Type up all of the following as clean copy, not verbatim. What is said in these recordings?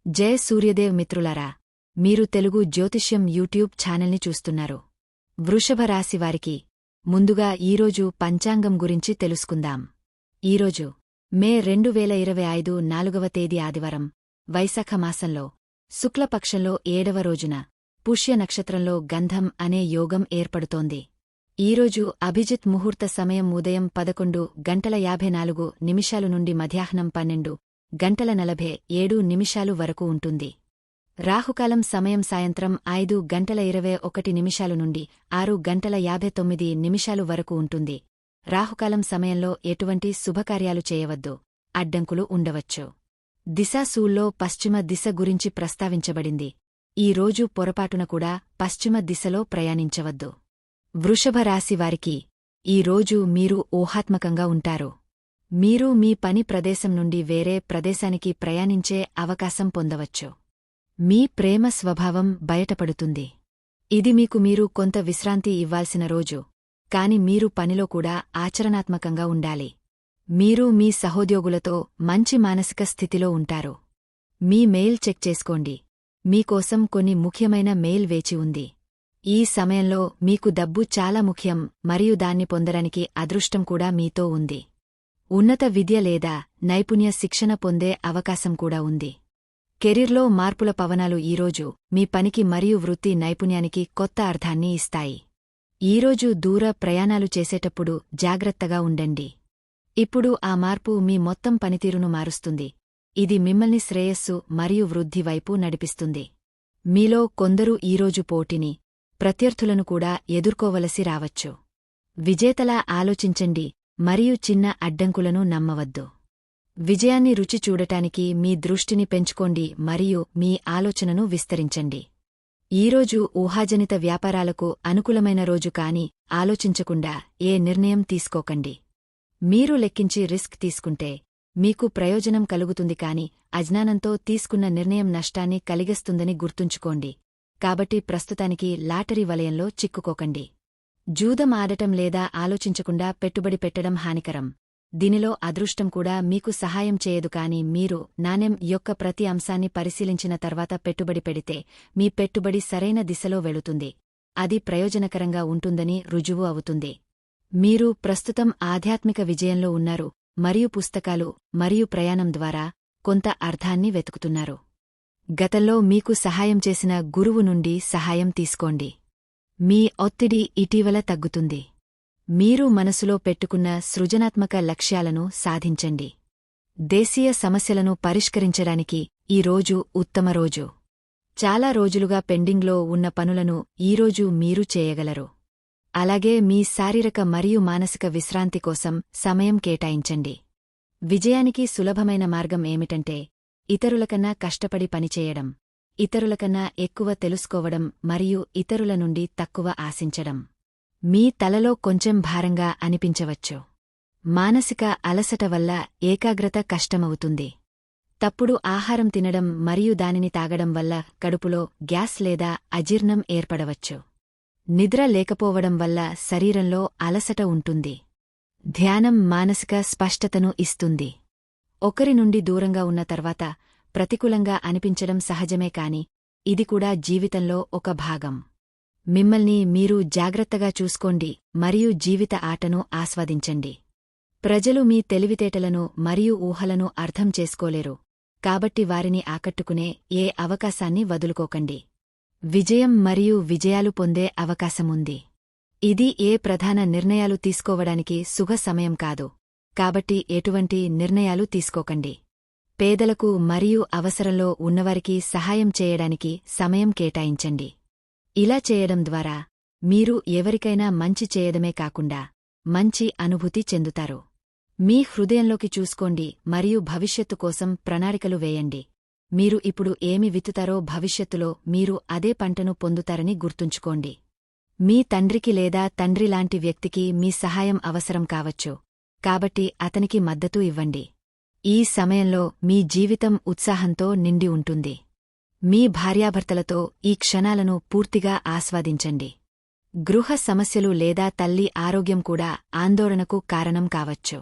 జయ సూర్యదేవ్ మిత్రులారా, మీరు తెలుగు జ్యోతిష్యం యూట్యూబ్ ఛానల్ని చూస్తున్నారు. వృషభ రాశివారికి ముందుగా ఈరోజు పంచాంగం గురించి తెలుసుకుందాం. ఈరోజు మే 2025 4వ తేదీ ఆదివారం, వైశాఖ మాసంలో శుక్లపక్షంలో 7వ రోజున పుష్య నక్షత్రంలో గంధం అనే యోగం ఏర్పడుతోంది. ఈరోజు అభిజిత్ ముహూర్త సమయం ఉదయం 11:54 నుండి మధ్యాహ్నం 12:47 వరకు ఉంటుంది. రాహుకాలం సమయం సాయంత్రం 5:21 నుండి 6:59 వరకు ఉంటుంది. రాహుకాలం సమయంలో ఎటువంటి శుభకార్యాలు చేయవద్దు, అడ్డంకులు ఉండవచ్చు. దిశాశూల్లో పశ్చిమ దిశ గురించి ప్రస్తావించబడింది. ఈ రోజు పొరపాటున కూడా పశ్చిమ దిశలో ప్రయాణించవద్దు. వృషభ రాశివారికి ఈ రోజు మీరు ఊహాత్మకంగా ఉంటారు. మీరు మీ పని ప్రదేశం నుండి వేరే ప్రదేశానికి ప్రయాణించే అవకాశం పొందవచ్చు. మీ ప్రేమ స్వభావం బయటపడుతుంది. ఇది మీకు మీరు కొంత విశ్రాంతి ఇవ్వాల్సిన రోజు, కాని మీరు పనిలో కూడా ఆచరణాత్మకంగా ఉండాలి. మీరు మీ సహోద్యోగులతో మంచి మానసిక స్థితిలో ఉంటారు. మీ మెయిల్ చెక్ చేసుకోండి. మీకోసం కొన్ని ముఖ్యమైన మెయిల్ వేచి ఉంది. ఈ సమయంలో మీకు డబ్బు చాలా ముఖ్యం మరియు దాన్ని పొందడానికి అదృష్టం కూడా మీతో ఉంది. ఉన్నత విద్య లేదా నైపుణ్య శిక్షణ పొందే అవకాశం కూడా ఉంది. కెరీర్లో మార్పుల పవనాలు ఈరోజు మీ పనికి మరియు వృత్తి నైపుణ్యానికి కొత్త అర్థాన్ని ఇస్తాయి. ఈరోజు దూర ప్రయాణాలు చేసేటప్పుడు జాగ్రత్తగా ఉండండి. ఇప్పుడు ఆ మార్పు మీ మొత్తం పనితీరును మారుస్తుంది. ఇది మిమ్మల్ని శ్రేయస్సు మరియు వృద్ధి వైపు నడిపిస్తుంది. మీలో కొందరు ఈరోజు పోటీని, ప్రత్యర్థులను కూడా ఎదుర్కోవలసి రావచ్చు. విజేతలా ఆలోచించండి మరియు చిన్న అడ్డంకులను నమ్మవద్దు. విజయాన్ని రుచి చూడటానికి మీ దృష్టిని పెంచుకోండి మరియు మీ ఆలోచనను విస్తరించండి. ఈరోజు ఊహాజనిత వ్యాపారాలకు అనుకూలమైన రోజు కాని ఆలోచించకుండా ఏ నిర్ణయం తీసుకోకండి. మీరు లెక్కించి రిస్క్ తీసుకుంటే మీకు ప్రయోజనం కలుగుతుంది కాని అజ్ఞానంతో తీసుకున్న నిర్ణయం నష్టాన్ని కలిగిస్తుందని గుర్తుంచుకోండి. కాబట్టి ప్రస్తుతానికి లాటరీ వలయంలో చిక్కుకోకండి. జూదం ఆడటం లేదా ఆలోచించకుండా పెట్టుబడి పెట్టడం హానికరం. దీనిలో అదృష్టం కూడా మీకు సహాయం చేయదు కాని మీరు నాణెం యొక్క ప్రతి అంశాన్ని పరిశీలించిన తర్వాత పెట్టుబడి పెడితే మీ పెట్టుబడి సరైన దిశలో వెళుతుంది. అది ప్రయోజనకరంగా ఉంటుందని రుజువు అవుతుంది. మీరు ప్రస్తుతం ఆధ్యాత్మిక విజయంలో ఉన్నారు మరియు పుస్తకాలు మరియు ప్రయాణం ద్వారా కొంత అర్థాన్ని వెతుకుతున్నారు. గతంలో మీకు సహాయం చేసిన గురువు నుండి సహాయం తీసుకోండి. మీ ఒత్తిడి ఇటీవల తగ్గుతుంది. మీరు మనసులో పెట్టుకున్న సృజనాత్మక లక్ష్యాలను సాధించండి. దేశీయ సమస్యలను పరిష్కరించడానికి ఈ రోజు ఉత్తమ రోజు. చాలా రోజులుగా పెండింగ్లో ఉన్న పనులను ఈరోజు మీరు చేయగలరు. అలాగే మీ శారీరక మరియు మానసిక విశ్రాంతి కోసం సమయం కేటాయించండి. విజయానికి సులభమైన మార్గం ఏమిటంటే ఇతరులకన్నా కష్టపడి పనిచేయడం, ఇతరులకన్నా ఎక్కువ తెలుసుకోవడం మరియు ఇతరుల నుండి తక్కువ ఆశించడం. మీ తలలో కొంచెం భారంగా అనిపించవచ్చు. మానసిక అలసట వల్ల ఏకాగ్రత కష్టమవుతుంది. తప్పుడు ఆహారం తినడం మరియు దానిని తాగడం వల్ల కడుపులో గ్యాస్ లేదా అజీర్ణం ఏర్పడవచ్చు. నిద్ర లేకపోవడం వల్ల శరీరంలో అలసట ఉంటుంది. ధ్యానం మానసిక స్పష్టతను ఇస్తుంది. ఒకరి నుండి దూరంగా ఉన్న తర్వాత ప్రతికూలంగా అనిపించడం సహజమే కాని ఇది కూడా జీవితంలో ఒక భాగం. మిమ్మల్ని మీరు జాగ్రత్తగా చూసుకోండి మరియు జీవిత ఆటను ఆస్వాదించండి. ప్రజలు మీ తెలివితేటలను మరియు ఊహలను అర్థం చేసుకోలేరు, కాబట్టి వారిని ఆకట్టుకునే ఏ అవకాశాన్ని వదులుకోకండి. విజయం మరియు విజయాలు పొందే అవకాశముంది. ఇది ఏ ప్రధాన నిర్ణయాలు తీసుకోవడానికి సుఖ సమయం కాదు, కాబట్టి ఎటువంటి నిర్ణయాలు తీసుకోకండి. పేదలకు మరియు అవసరంలో ఉన్నవారికి సహాయం చేయడానికి సమయం కేటాయించండి. ఇలా చేయడం ద్వారా మీరు ఎవరికైనా మంచి చేయడమే కాకుండా మంచి అనుభూతి చెందుతారు. మీ హృదయంలోకి చూసుకోండి మరియు భవిష్యత్తు కోసం ప్రణాళికలు వేయండి. మీరు ఇప్పుడు ఏమి విత్తుతారో భవిష్యత్తులో మీరు అదే పంటను పొందుతారని గుర్తుంచుకోండి. మీ తండ్రికి లేదా తండ్రి లాంటి వ్యక్తికి మీ సహాయం అవసరం కావచ్చు, కాబట్టి అతనికి మద్దతు ఇవ్వండి. ఈ సమయంలో మీ జీవితం ఉత్సాహంతో నిండి ఉంటుంది. మీ భార్యాభర్తలతో ఈ క్షణాలను పూర్తిగా ఆస్వాదించండి. గృహ సమస్యలు లేదా తల్లి ఆరోగ్యం కూడా ఆందోళనకు కారణం కావచ్చు.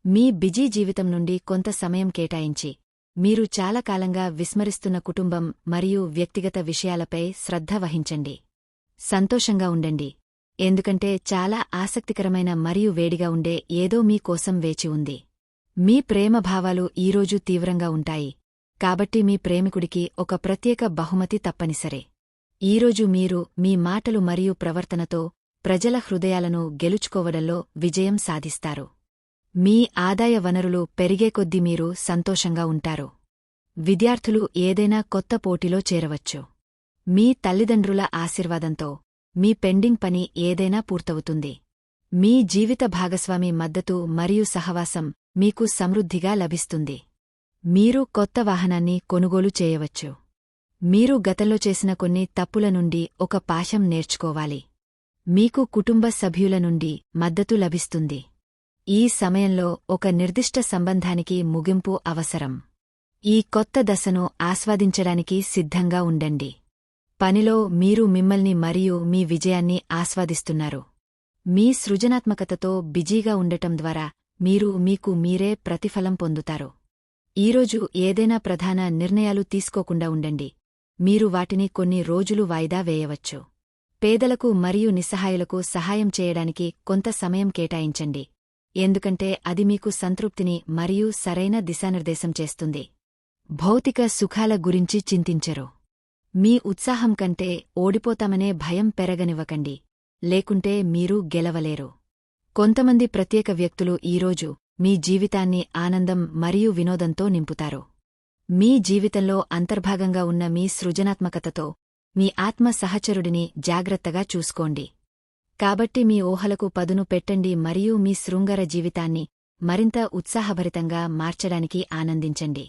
మీ బిజీ జీవితం నుండి కొంత సమయం కేటాయించి మీరు చాలా కాలంగా విస్మరిస్తున్న కుటుంబం మరియు వ్యక్తిగత విషయాలపై శ్రద్ధ వహించండి. సంతోషంగా ఉండండి, ఎందుకంటే చాలా ఆసక్తికరమైన మరియు వేడిగా ఉండే ఏదో మీ కోసం వేచి ఉంది. మీ ప్రేమభావాలు ఈరోజు తీవ్రంగా ఉంటాయి, కాబట్టి మీ ప్రేమికుడికి ఒక ప్రత్యేక బహుమతి తప్పనిసరే. ఈరోజు మీరు మీ మాటలు మరియు ప్రవర్తనతో ప్రజల హృదయాలను గెలుచుకోవడంలో విజయం సాధిస్తారు. మీ ఆదాయ వనరులు పెరిగే కొద్దీ మీరు సంతోషంగా ఉంటారు. విద్యార్థులు ఏదైనా కొత్త పోటీలో చేరవచ్చు. మీ తల్లిదండ్రుల ఆశీర్వాదంతో మీ పెండింగ్ పని ఏదైనా పూర్తవుతుంది. మీ జీవిత భాగస్వామి మద్దతు మరియు సహవాసం మీకు సమృద్ధిగా లభిస్తుంది. మీరు కొత్త వాహనాన్ని కొనుగోలు చేయవచ్చు. మీరు గతంలో చేసిన కొన్ని తప్పుల నుండి ఒక పాఠం నేర్చుకోవాలి. మీకు కుటుంబ సభ్యుల నుండి మద్దతు లభిస్తుంది. ఈ సమయంలో ఒక నిర్దిష్ట సంబంధానికి ముగింపు అవసరం. ఈ కొత్త దశను ఆస్వాదించడానికి సిద్ధంగా ఉండండి. పనిలో మీరు మిమ్మల్ని మరియు మీ విజయాన్ని ఆస్వాదిస్తున్నారు. మీ సృజనాత్మకతతో బిజీగా ఉండటం ద్వారా మీరు మీకు మీరే ప్రతిఫలం పొందుతారు. ఈరోజు ఏదైనా ప్రధాన నిర్ణయాలు తీసుకోకుండా ఉండండి. మీరు వాటిని కొన్ని రోజులు వాయిదా వేయవచ్చు. పేదలకు మరియు నిస్సహాయులకు సహాయం చేయడానికి కొంత సమయం కేటాయించండి, ఎందుకంటే అది మీకు సంతృప్తిని మరియు సరైన దిశానిర్దేశం చేస్తుంది. భౌతిక సుఖాల గురించి చింతించరు. మీ ఉత్సాహం కంటే ఓడిపోతామనే భయం పెరగనివ్వకండి, లేకుంటే మీరు గెలవలేరు. కొంతమంది ప్రత్యేక వ్యక్తులు ఈరోజు మీ జీవితాన్ని ఆనందం మరియు వినోదంతో నింపుతారు. మీ జీవితంలో అంతర్భాగంగా ఉన్న మీ సృజనాత్మకతతో మీ ఆత్మ సహచరుడిని జాగ్రత్తగా చూసుకోండి. కాబట్టి మీ ఊహలకు పదును పెట్టండి మరియు మీ శృంగార జీవితాన్ని మరింత ఉత్సాహభరితంగా మార్చడానికి ఆనందించండి.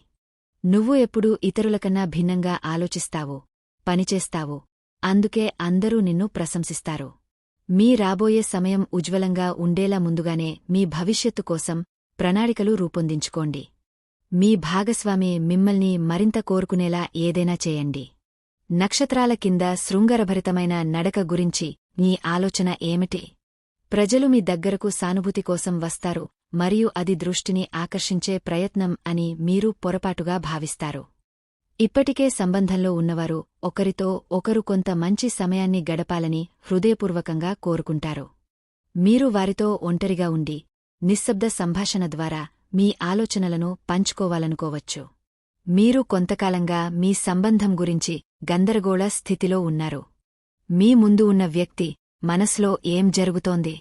నువ్వు ఎప్పుడూ ఇతరులకన్నా భిన్నంగా ఆలోచిస్తావు, పనిచేస్తావు, అందుకే అందరూ నిన్ను ప్రశంసిస్తారు. మీ రాబోయే సమయం ఉజ్వలంగా ఉండేలా ముందుగానే మీ భవిష్యత్తు కోసం ప్రణాళికలు రూపొందించుకోండి. మీ భాగస్వామి మిమ్మల్ని మరింత కోరుకునేలా ఏదైనా చేయండి. నక్షత్రాల కింద శృంగారభరితమైన నడక గురించి మీ ఆలోచన ఏమిటి? ప్రజలు మీ దగ్గరకు సానుభూతి కోసం వస్తారు మరియు అది దృష్టిని ఆకర్షించే ప్రయత్నం అని మీరు పొరపాటుగా భావిస్తారు. ఇప్పటికే సంబంధంలో ఉన్నవారు ఒకరితో ఒకరు కొంత మంచి సమయాన్ని గడపాలని హృదయపూర్వకంగా కోరుకుంటారు. మీరు వారితో ఒంటరిగా ఉండి నిశ్శబ్ద సంభాషణ ద్వారా మీ ఆలోచనలను పంచుకోవాలనుకోవచ్చు. మీరు కొంతకాలంగా మీ సంబంధం గురించి గందరగోళ స్థితిలో ఉన్నారు. మీ ముందు ఉన్న వ్యక్తి మనసులో ఏం జరుగుతోంది?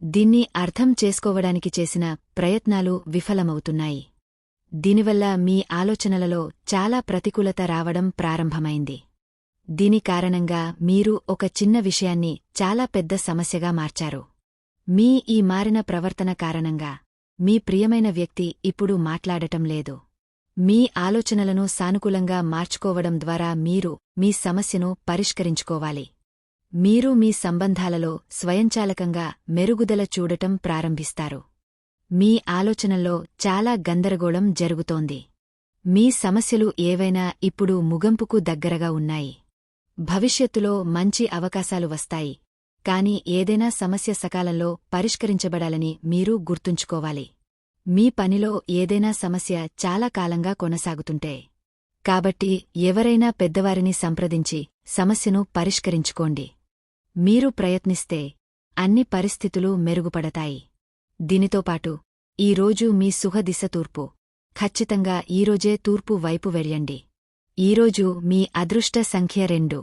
దీన్ని అర్థం చేసుకోవడానికి చేసిన ప్రయత్నాలు విఫలమవుతున్నాయి. దీనివల్ల మీ ఆలోచనలలో చాలా ప్రతికూలత రావడం ప్రారంభమైంది. దీని కారణంగా మీరు ఒక చిన్న విషయాన్ని చాలా పెద్ద సమస్యగా మార్చారు. మీ ఈ మారిన ప్రవర్తన కారణంగా మీ ప్రియమైన వ్యక్తి ఇప్పుడు మాట్లాడటం లేదు. మీ ఆలోచనలను సానుకూలంగా మార్చుకోవడం ద్వారా మీరు మీ సమస్యను పరిష్కరించుకోవాలి. మీరు మీ సంబంధాలలో స్వయంచాలకంగా మెరుగుదల చూడటం ప్రారంభిస్తారు. మీ ఆలోచనల్లో చాలా గందరగోళం జరుగుతోంది. మీ సమస్యలు ఏవైనా ఇప్పుడు ముగింపుకు దగ్గరగా ఉన్నాయి. భవిష్యత్తులో మంచి అవకాశాలు వస్తాయి, కాని ఏదైనా సమస్య సకాలంలో పరిష్కరించబడాలని మీరు గుర్తుంచుకోవాలి. మీ పనిలో ఏదైనా సమస్య చాలా కాలంగా కొనసాగుతుంటే కాబట్టి ఎవరైనా పెద్దవారిని సంప్రదించి సమస్యను పరిష్కరించుకోండి. మీరు ప్రయత్నిస్తే అన్ని పరిస్థితులు మెరుగుపడతాయి. దీనితోపాటు ఈరోజు మీ సుఖదిశ తూర్పు. ఖచ్చితంగా ఈరోజే తూర్పు వైపు వెళ్ళండి. ఈరోజు మీ అదృష్ట సంఖ్య 2.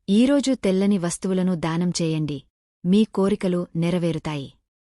ఈరోజు తెల్లని వస్తువులను దానం చేయండి. మీ కోరికలు నెరవేరుతాయి.